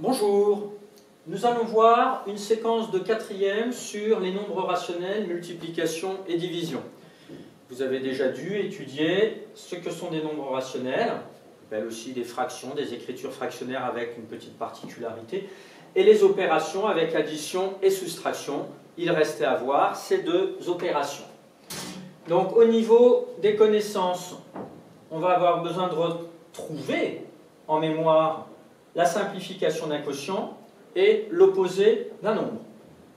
Bonjour, nous allons voir une séquence de quatrième sur les nombres rationnels, multiplication et division. Vous avez déjà dû étudier ce que sont des nombres rationnels, on appelle aussi des fractions, des écritures fractionnaires avec une petite particularité, et les opérations avec addition et soustraction. Il restait à voir ces deux opérations. Donc au niveau des connaissances, on va avoir besoin de retrouver en mémoire la simplification d'un quotient et l'opposé d'un nombre,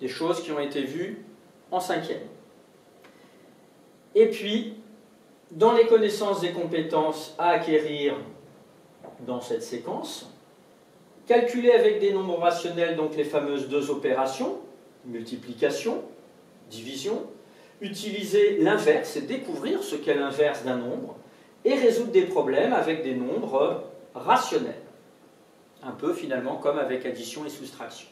des choses qui ont été vues en cinquième. Et puis, dans les connaissances et compétences à acquérir dans cette séquence, calculer avec des nombres rationnels, donc les fameuses deux opérations, multiplication, division, utiliser l'inverse et découvrir ce qu'est l'inverse d'un nombre, et résoudre des problèmes avec des nombres rationnels. Un peu finalement comme avec addition et soustraction.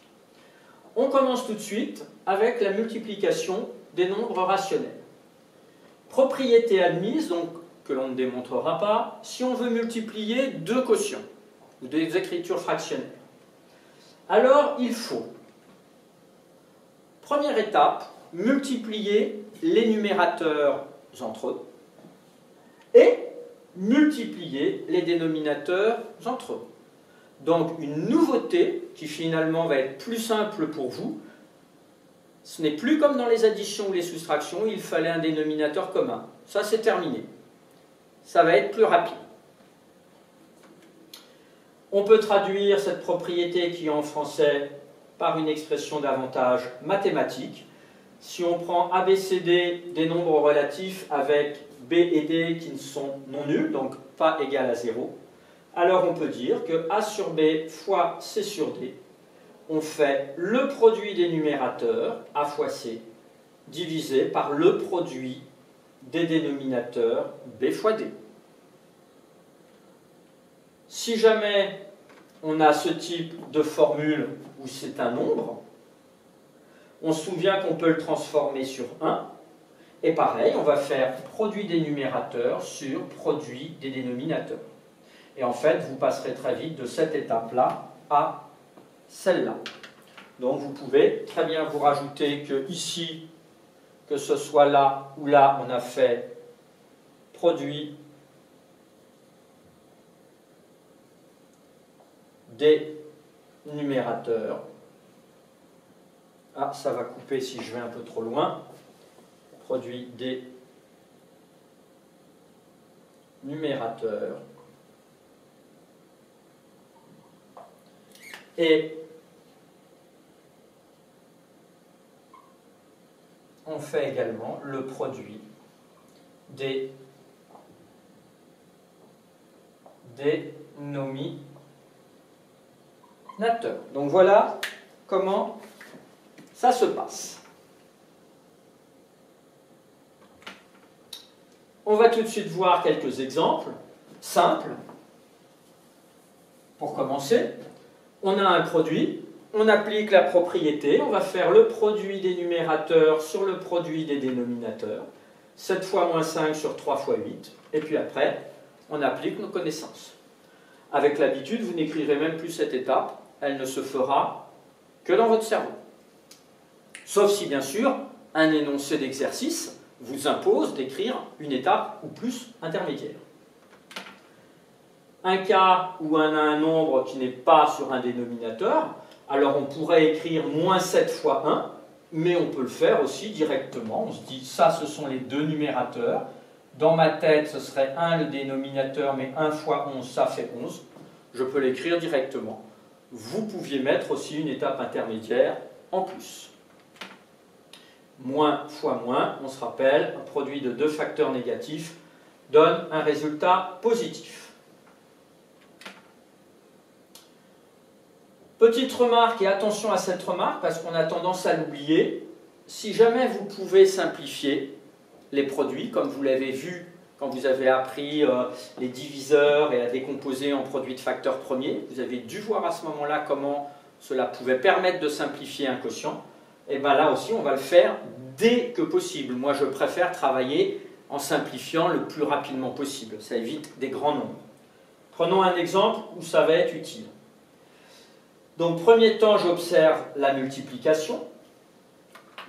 On commence tout de suite avec la multiplication des nombres rationnels. Propriété admise, donc que l'on ne démontrera pas, si on veut multiplier deux quotients ou des écritures fractionnaires. Alors il faut, première étape, multiplier les numérateurs entre eux et multiplier les dénominateurs entre eux. Donc une nouveauté qui finalement va être plus simple pour vous, ce n'est plus comme dans les additions ou les soustractions, il fallait un dénominateur commun. Ça c'est terminé. Ça va être plus rapide. On peut traduire cette propriété qui est en français par une expression d'avantage mathématique. Si on prend ABCD des nombres relatifs avec B et D qui ne sont non nuls, donc pas égal à 0, alors on peut dire que A sur B fois C sur D, on fait le produit des numérateurs, A fois C, divisé par le produit des dénominateurs, B fois D. Si jamais on a ce type de formule où c'est un nombre, on se souvient qu'on peut le transformer sur 1, et pareil, on va faire produit des numérateurs sur produit des dénominateurs. Et en fait, vous passerez très vite de cette étape-là à celle-là. Donc vous pouvez très bien vous rajouter que ici, que ce soit là ou là, on a fait produit des numérateurs. Ah, ça va couper si je vais un peu trop loin. Produit des numérateurs. Et on fait également le produit des dénominateurs. Donc voilà comment ça se passe. On va tout de suite voir quelques exemples simples. Pour commencer, on a un produit, on applique la propriété, on va faire le produit des numérateurs sur le produit des dénominateurs, 7 fois moins 5 sur 3 fois 8, et puis après, on applique nos connaissances. Avec l'habitude, vous n'écrirez même plus cette étape, elle ne se fera que dans votre cerveau. Sauf si, bien sûr, un énoncé d'exercice vous impose d'écrire une étape ou plus intermédiaire. Un cas où on a un nombre qui n'est pas sur un dénominateur, alors on pourrait écrire moins 7 fois 1, mais on peut le faire aussi directement. On se dit, ça ce sont les deux numérateurs. Dans ma tête, ce serait 1 le dénominateur, mais 1 fois 11, ça fait 11. Je peux l'écrire directement. Vous pouviez mettre aussi une étape intermédiaire en plus. Moins fois moins, on se rappelle, un produit de deux facteurs négatifs donne un résultat positif. Petite remarque, et attention à cette remarque, parce qu'on a tendance à l'oublier, si jamais vous pouvez simplifier les produits, comme vous l'avez vu quand vous avez appris les diviseurs et à décomposer en produits de facteurs premiers, vous avez dû voir à ce moment-là comment cela pouvait permettre de simplifier un quotient, et bien là aussi on va le faire dès que possible. Moi je préfère travailler en simplifiant le plus rapidement possible, ça évite des grands nombres. Prenons un exemple où ça va être utile. Donc, premier temps, j'observe la multiplication.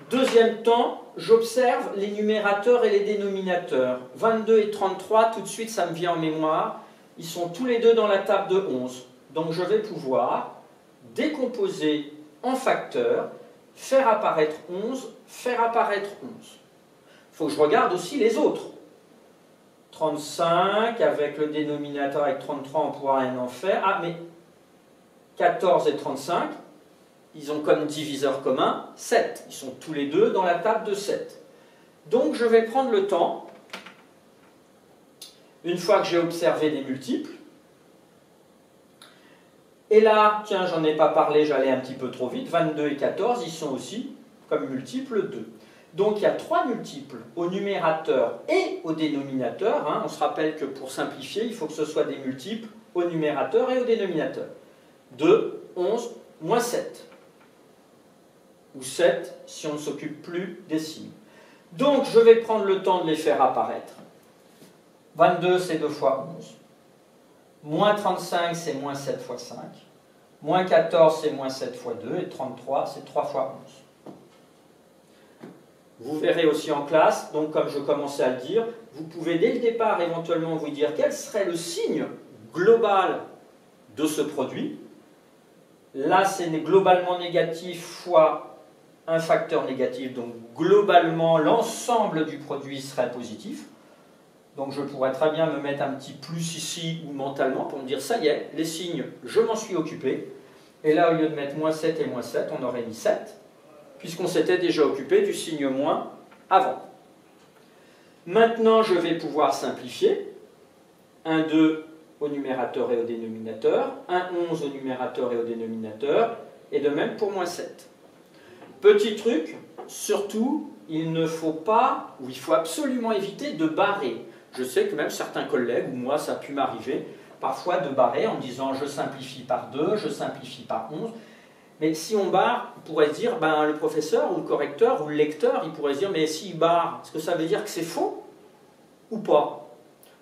Deuxième temps, j'observe les numérateurs et les dénominateurs. 22 et 33, tout de suite, ça me vient en mémoire. Ils sont tous les deux dans la table de 11. Donc, je vais pouvoir décomposer en facteurs, faire apparaître 11, faire apparaître 11. Il faut que je regarde aussi les autres. 35, avec le dénominateur, avec 33, on pourra rien en faire. Ah, mais 14 et 35, ils ont comme diviseur commun 7. Ils sont tous les deux dans la table de 7. Donc, je vais prendre le temps, une fois que j'ai observé des multiples, et là, tiens, j'en ai pas parlé, j'allais un petit peu trop vite, 22 et 14, ils sont aussi comme multiples 2. Donc il y a 3 multiples au numérateur et au dénominateur. Hein. On se rappelle que pour simplifier, il faut que ce soit des multiples au numérateur et au dénominateur. 2, 11, moins 7. Ou 7 si on ne s'occupe plus des signes. Donc je vais prendre le temps de les faire apparaître. 22 c'est 2 fois 11. Moins 35 c'est moins 7 fois 5. Moins 14 c'est moins 7 fois 2. Et 33 c'est 3 fois 11. Vous verrez aussi en classe, donc comme je commençais à le dire, vous pouvez dès le départ éventuellement vous dire quel serait le signe global de ce produit. Là, c'est globalement négatif fois un facteur négatif, donc globalement, l'ensemble du produit serait positif. Donc je pourrais très bien me mettre un petit plus ici ou mentalement pour me dire ça y est, les signes, je m'en suis occupé. Et là, au lieu de mettre moins 7 et moins 7, on aurait mis 7. Puisqu'on s'était déjà occupé du signe moins avant. Maintenant, je vais pouvoir simplifier. 1, 2 au numérateur et au dénominateur, 1, 11 au numérateur et au dénominateur, et de même pour moins 7. Petit truc, surtout, il ne faut pas, ou il faut absolument éviter de barrer. Je sais que même certains collègues, ou moi ça a pu m'arriver, parfois de barrer en disant je simplifie par 2, je simplifie par 11. Mais si on barre, on pourrait se dire, ben, le professeur ou le correcteur ou le lecteur, il pourrait se dire, mais s'il barre, est-ce que ça veut dire que c'est faux ou pas?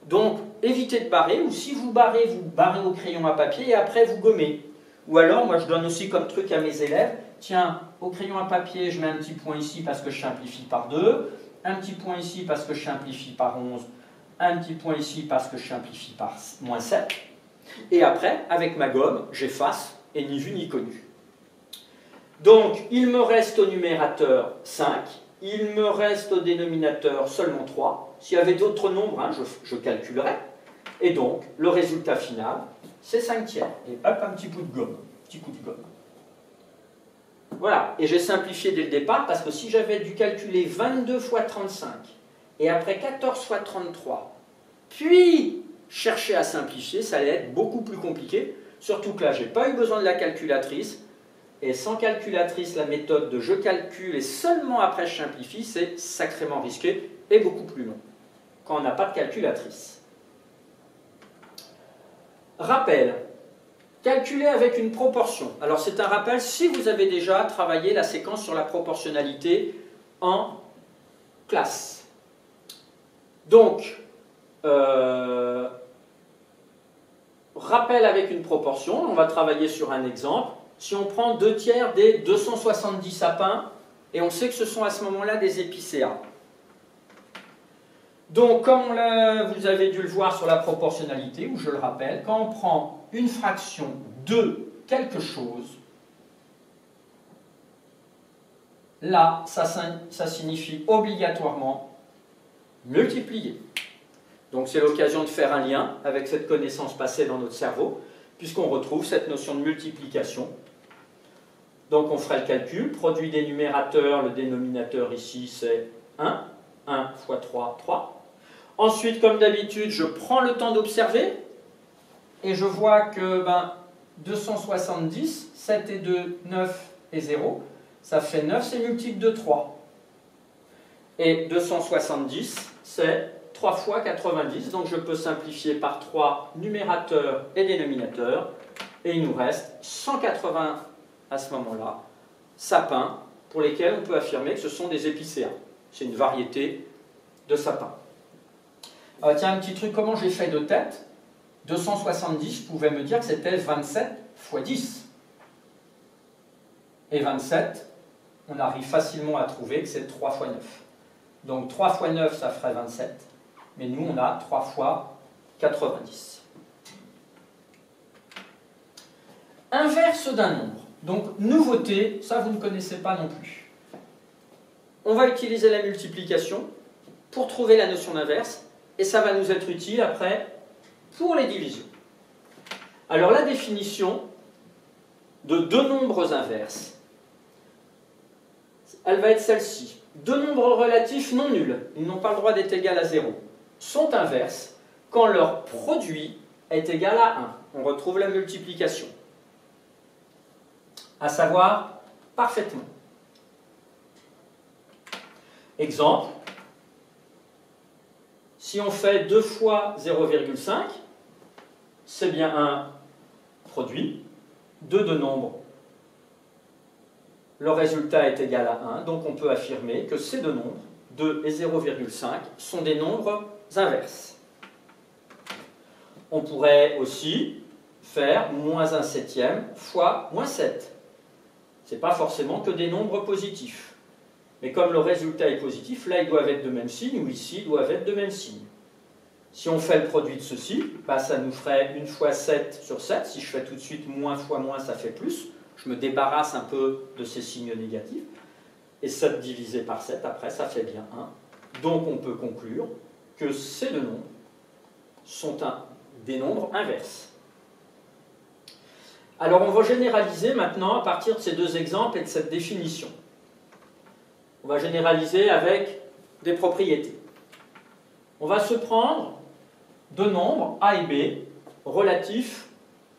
Donc, évitez de barrer, ou si vous barrez au crayon à papier et après vous gommez. Ou alors, moi je donne aussi comme truc à mes élèves, tiens, au crayon à papier, je mets un petit point ici parce que je simplifie par 2, un petit point ici parce que je simplifie par 11, un petit point ici parce que je simplifie par moins 7, et après, avec ma gomme, j'efface, et ni vu ni connu. Donc, il me reste au numérateur 5, il me reste au dénominateur seulement 3. S'il y avait d'autres nombres, hein, je calculerais. Et donc, le résultat final, c'est 5 tiers. Et hop, un petit bout de gomme, petit coup de gomme. Voilà, et j'ai simplifié dès le départ, parce que si j'avais dû calculer 22 fois 35, et après 14 fois 33, puis chercher à simplifier, ça allait être beaucoup plus compliqué, surtout que là, je n'ai pas eu besoin de la calculatrice. Et sans calculatrice, la méthode de je calcule et seulement après je simplifie, c'est sacrément risqué et beaucoup plus long, quand on n'a pas de calculatrice. Rappel. Calculer avec une proportion. Alors c'est un rappel si vous avez déjà travaillé la séquence sur la proportionnalité en classe. Donc, rappel avec une proportion, on va travailler sur un exemple. Si on prend 2 tiers des 270 sapins, et on sait que ce sont à ce moment-là des épicéas. Donc, comme vous avez dû le voir sur la proportionnalité, ou je le rappelle, quand on prend une fraction de quelque chose, là, ça signifie obligatoirement multiplier. Donc, c'est l'occasion de faire un lien avec cette connaissance passée dans notre cerveau, puisqu'on retrouve cette notion de multiplication. Donc on ferait le calcul, produit des numérateurs, le dénominateur ici c'est 1, 1 fois 3, 3. Ensuite, comme d'habitude, je prends le temps d'observer, et je vois que 270, 7 et 2, 9 et 0, ça fait 9, c'est multiple de 3. Et 270, c'est 3 fois 90, donc je peux simplifier par 3 numérateurs et dénominateurs, et il nous reste 180 à ce moment-là, sapins, pour lesquels on peut affirmer que ce sont des épicéas. C'est une variété de sapins. Tiens, un petit truc, comment j'ai fait de tête? 270, je pouvais me dire que c'était 27 fois 10. et 27, on arrive facilement à trouver que c'est 3 fois 9. Donc 3 fois 9, ça ferait 27, mais nous, on a 3 fois 90. Inverse d'un nombre. Donc, nouveauté, ça vous ne connaissez pas non plus. On va utiliser la multiplication pour trouver la notion d'inverse, et ça va nous être utile après pour les divisions. Alors, la définition de deux nombres inverses, elle va être celle-ci. Deux nombres relatifs non nuls, ils n'ont pas le droit d'être égal à 0, sont inverses quand leur produit est égal à 1. On retrouve la multiplication. À savoir, parfaitement. Exemple, si on fait 2 fois 0,5, c'est bien un produit de deux nombres. Le résultat est égal à 1, donc on peut affirmer que ces deux nombres, 2 et 0,5, sont des nombres inverses. On pourrait aussi faire moins 1 septième fois moins 7. Ce n'est pas forcément que des nombres positifs. Mais comme le résultat est positif, là ils doivent être de même signe, ou ici ils doivent être de même signe. Si on fait le produit de ceci, bah, ça nous ferait 1 fois 7 sur 7. Si je fais tout de suite moins fois moins, ça fait plus. Je me débarrasse un peu de ces signes négatifs. Et 7 divisé par 7, après, ça fait bien 1. Donc on peut conclure que ces deux nombres sont des nombres inverses. Alors on va généraliser maintenant à partir de ces deux exemples et de cette définition. On va généraliser avec des propriétés. On va se prendre deux nombres A et B relatifs,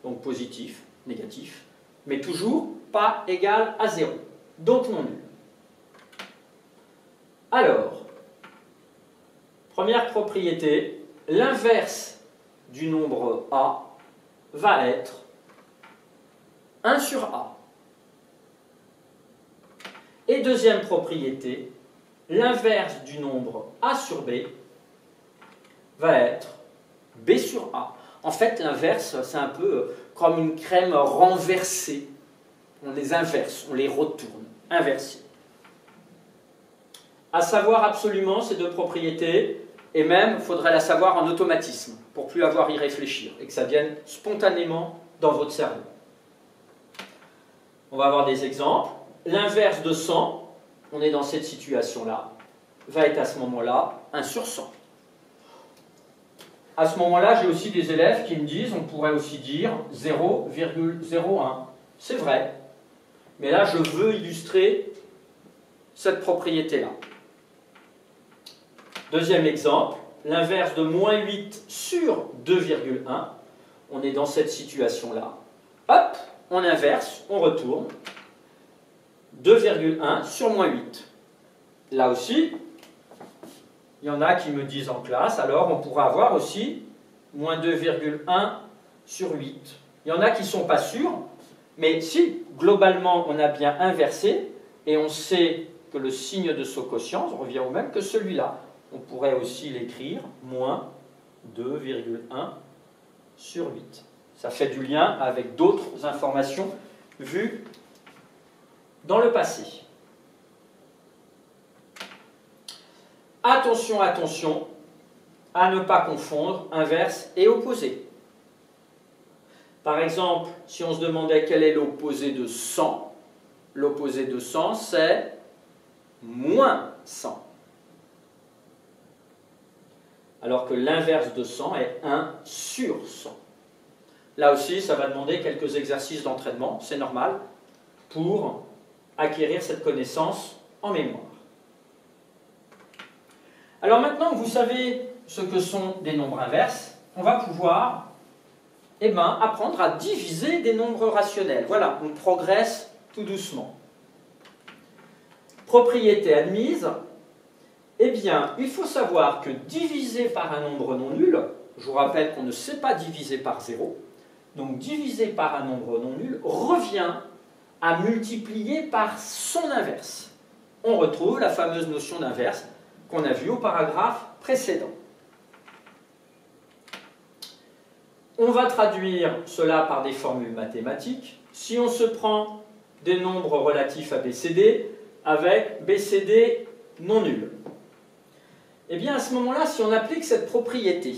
donc positifs, négatifs, mais toujours pas égal à 0, donc non nul. Alors, première propriété, l'inverse du nombre A va être 1 sur A. Et deuxième propriété, l'inverse du nombre A sur B va être B sur A. En fait, l'inverse, c'est un peu comme une crème renversée. On les inverse, on les retourne, inversés. À savoir absolument ces deux propriétés, et même, il faudrait la savoir en automatisme, pour plus avoir à y réfléchir, et que ça vienne spontanément dans votre cerveau. On va avoir des exemples. L'inverse de 100, on est dans cette situation-là, va être à ce moment-là 1 sur 100. À ce moment-là, j'ai aussi des élèves qui me disent, on pourrait aussi dire 0,01. C'est vrai. Mais là, je veux illustrer cette propriété-là. Deuxième exemple, l'inverse de moins 8 sur 2,1. On est dans cette situation-là. Hop, on inverse, on retourne. 2,1 sur moins 8. Là aussi, il y en a qui me disent en classe, alors on pourra avoir aussi moins 2,1 sur 8. Il y en a qui ne sont pas sûrs, mais si globalement on a bien inversé, et on sait que le signe de ce quotient revient au même que celui-là, on pourrait aussi l'écrire moins 2,1 sur 8. Ça fait du lien avec d'autres informations vues dans le passé. Attention, attention à ne pas confondre inverse et opposé. Par exemple, si on se demandait quel est l'opposé de 100, l'opposé de 100 c'est moins 100. Alors que l'inverse de 100 est 1 sur 100. Là aussi, ça va demander quelques exercices d'entraînement, c'est normal, pour acquérir cette connaissance en mémoire. Alors maintenant que vous savez ce que sont des nombres inverses, on va pouvoir apprendre à diviser des nombres rationnels. Voilà, on progresse tout doucement. Propriété admise, eh bien, il faut savoir que diviser par un nombre non nul, je vous rappelle qu'on ne sait pas diviser par 0, donc diviser par un nombre non nul revient à multiplier par son inverse. On retrouve la fameuse notion d'inverse qu'on a vue au paragraphe précédent. On va traduire cela par des formules mathématiques. Si on se prend des nombres relatifs à BCD avec BCD non nul. Eh bien, à ce moment-là, si on applique cette propriété,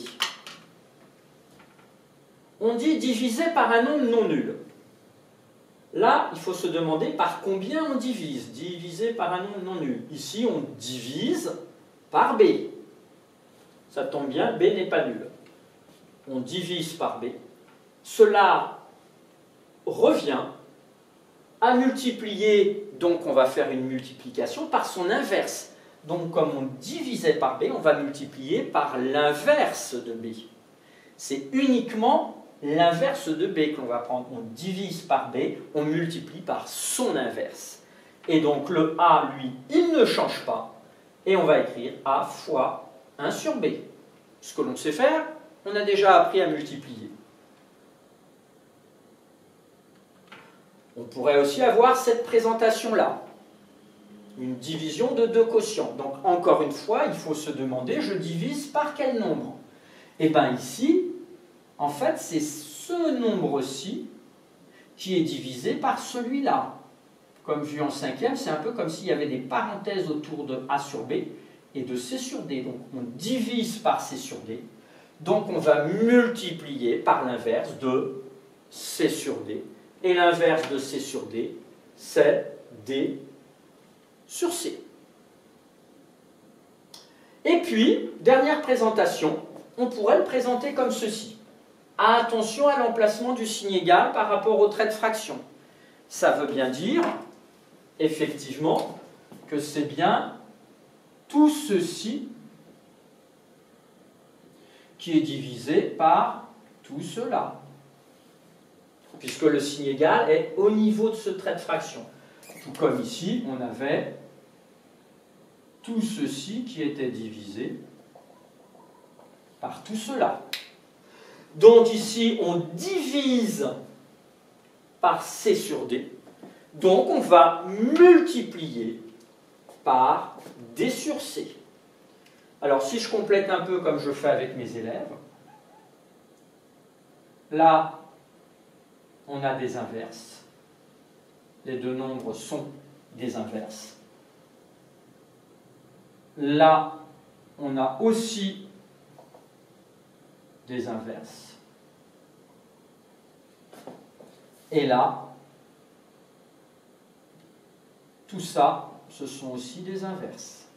on dit divisé par un nombre non nul. Là, il faut se demander par combien on divise. Divisé par un nombre non nul. Ici, on divise par B. Ça tombe bien, B n'est pas nul. On divise par B. Cela revient à multiplier, donc on va faire une multiplication par son inverse. Donc comme on divisait par B, on va multiplier par l'inverse de B. C'est uniquement l'inverse de B qu'on va prendre. On divise par B, on multiplie par son inverse. Et donc le A, lui, il ne change pas. Et on va écrire A fois 1 sur B. Ce que l'on sait faire, on a déjà appris à multiplier. On pourrait aussi avoir cette présentation-là. Une division de deux quotients. Donc encore une fois, il faut se demander, je divise par quel nombre? Et bien ici, en fait, c'est ce nombre-ci qui est divisé par celui-là. Comme vu en cinquième, c'est un peu comme s'il y avait des parenthèses autour de A sur B et de C sur D. Donc on divise par C sur D. Donc on va multiplier par l'inverse de C sur D. Et l'inverse de C sur D, c'est D sur C. Et puis, dernière présentation, on pourrait le présenter comme ceci. Attention à l'emplacement du signe égal par rapport au trait de fraction. Ça veut bien dire, effectivement, que c'est bien tout ceci qui est divisé par tout cela. Puisque le signe égal est au niveau de ce trait de fraction. Tout comme ici, on avait tout ceci qui était divisé par tout cela. Donc ici, on divise par C sur D. Donc on va multiplier par D sur C. Alors si je complète un peu comme je fais avec mes élèves, là, on a des inverses. Les deux nombres sont des inverses. Là, on a aussi des inverses. Et là, tout ça, ce sont aussi des inverses.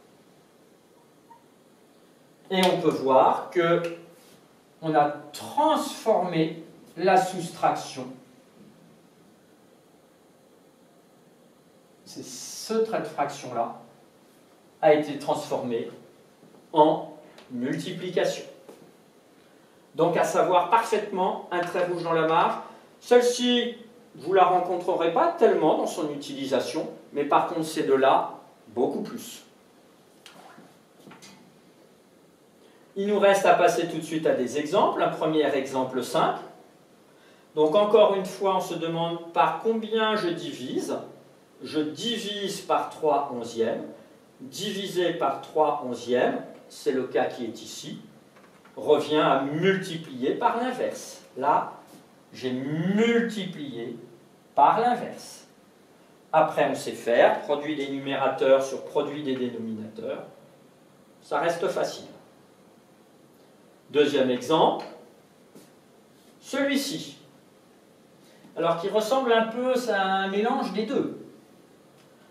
Et on peut voir que on a transformé la soustraction. C'est ce trait de fraction-là a été transformé en multiplication. Donc à savoir parfaitement, un trait rouge dans la marge. Celle-ci, vous ne la rencontrerez pas tellement dans son utilisation, mais par contre ces deux-là, beaucoup plus. Il nous reste à passer tout de suite à des exemples. Un premier exemple simple. Donc encore une fois, on se demande par combien je divise. Je divise par 3 onzièmes. Divisé par 3 onzièmes, c'est le cas qui est ici, revient à multiplier par l'inverse. Là, j'ai multiplié par l'inverse. Après, on sait faire produit des numérateurs sur produit des dénominateurs. Ça reste facile. Deuxième exemple, celui-ci. Alors, qui ressemble un peu à un mélange des deux.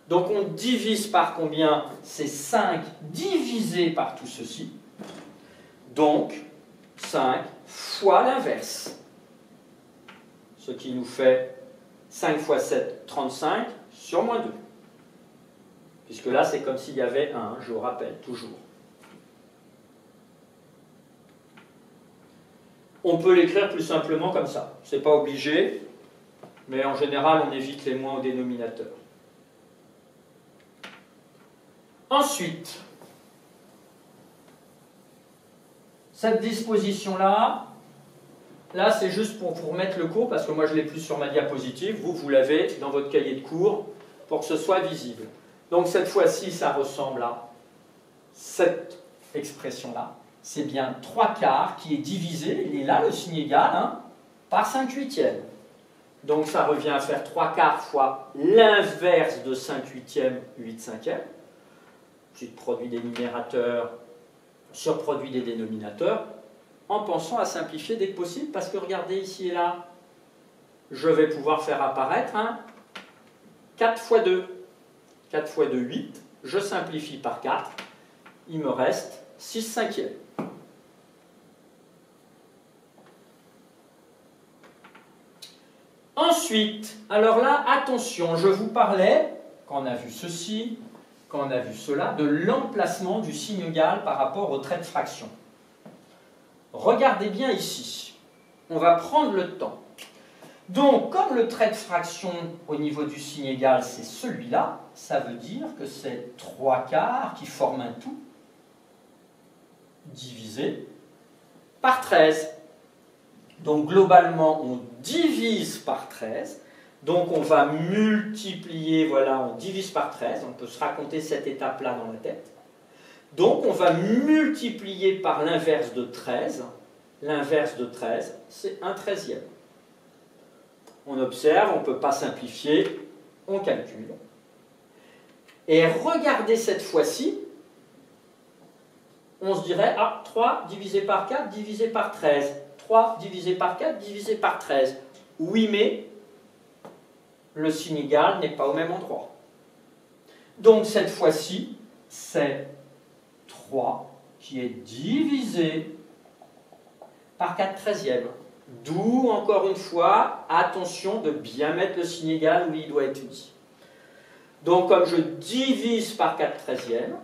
Donc on divise par combien? C'est 5 divisé par tout ceci. Donc 5 fois l'inverse. Ce qui nous fait 5 fois 7, 35 sur moins 2. Puisque là c'est comme s'il y avait un, je vous rappelle toujours. On peut l'écrire plus simplement comme ça. Ce n'est pas obligé, mais en général on évite les moins au dénominateur. Ensuite, cette disposition-là, là c'est juste pour vous remettre le cours, parce que moi je ne l'ai plus sur ma diapositive, vous l'avez dans votre cahier de cours, pour que ce soit visible. Donc cette fois-ci, ça ressemble à cette expression-là. C'est bien 3 quarts qui est divisé, il est là le signe égal, hein, par 5 huitièmes. Donc ça revient à faire 3/4 fois l'inverse de 5/8, 8/5. Ensuite, produit des numérateurs sur produit des dénominateurs, en pensant à simplifier dès que possible, parce que regardez ici et là, je vais pouvoir faire apparaître 4 fois 2. 4 fois 2, 8. Je simplifie par 4. Il me reste 6/5. Ensuite, alors là, attention, je vous parlais, quand on a vu ceci, quand on a vu cela, de l'emplacement du signe égal par rapport au trait de fraction. Regardez bien ici. On va prendre le temps. Donc, comme le trait de fraction au niveau du signe égal, c'est celui-là, ça veut dire que c'est 3/4 qui forment un tout, divisé par 13. Donc, globalement, on divise par 13. Donc, on va multiplier, voilà, on divise par 13. On peut se raconter cette étape-là dans la tête. Donc, on va multiplier par l'inverse de 13. L'inverse de 13, c'est 1/13e. On observe, on ne peut pas simplifier, on calcule. Et regardez cette fois-ci, on se dirait, 3 divisé par 4 divisé par 13. 3 divisé par 4 divisé par 13. Oui, mais le signe égal n'est pas au même endroit. Donc cette fois-ci, c'est 3 qui est divisé par 4/13e. D'où, encore une fois, attention de bien mettre le signe égal où il doit être mis. Donc, comme je divise par 4/13e,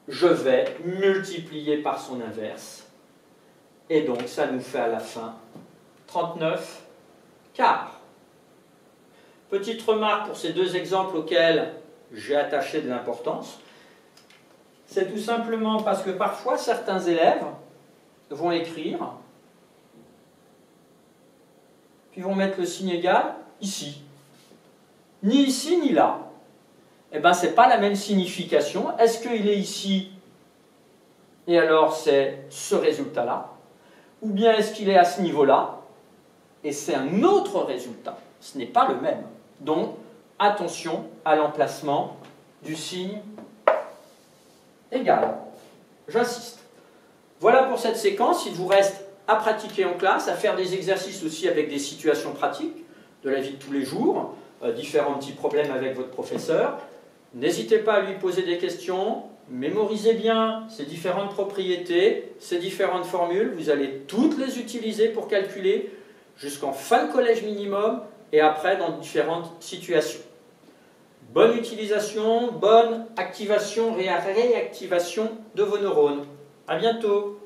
je vais multiplier par son inverse. Et donc, ça nous fait à la fin 39/4. Petite remarque pour ces deux exemples auxquels j'ai attaché de l'importance. C'est tout simplement parce que parfois, certains élèves vont écrire, puis vont mettre le signe égal ici. Ni ici, ni là. Eh bien, ce n'est pas la même signification. Est-ce qu'il est ici, et alors c'est ce résultat-là? Ou bien est-ce qu'il est à ce niveau-là, et c'est un autre résultat? Ce n'est pas le même. Donc, attention à l'emplacement du signe égal. J'insiste. Voilà pour cette séquence. Il vous reste à pratiquer en classe, à faire des exercices aussi avec des situations pratiques de la vie de tous les jours, différents petits problèmes avec votre professeur. N'hésitez pas à lui poser des questions, mémorisez bien ces différentes propriétés, ces différentes formules, vous allez toutes les utiliser pour calculer jusqu'en fin de collège minimum et après dans différentes situations. Bonne utilisation, bonne activation, réactivation de vos neurones. À bientôt.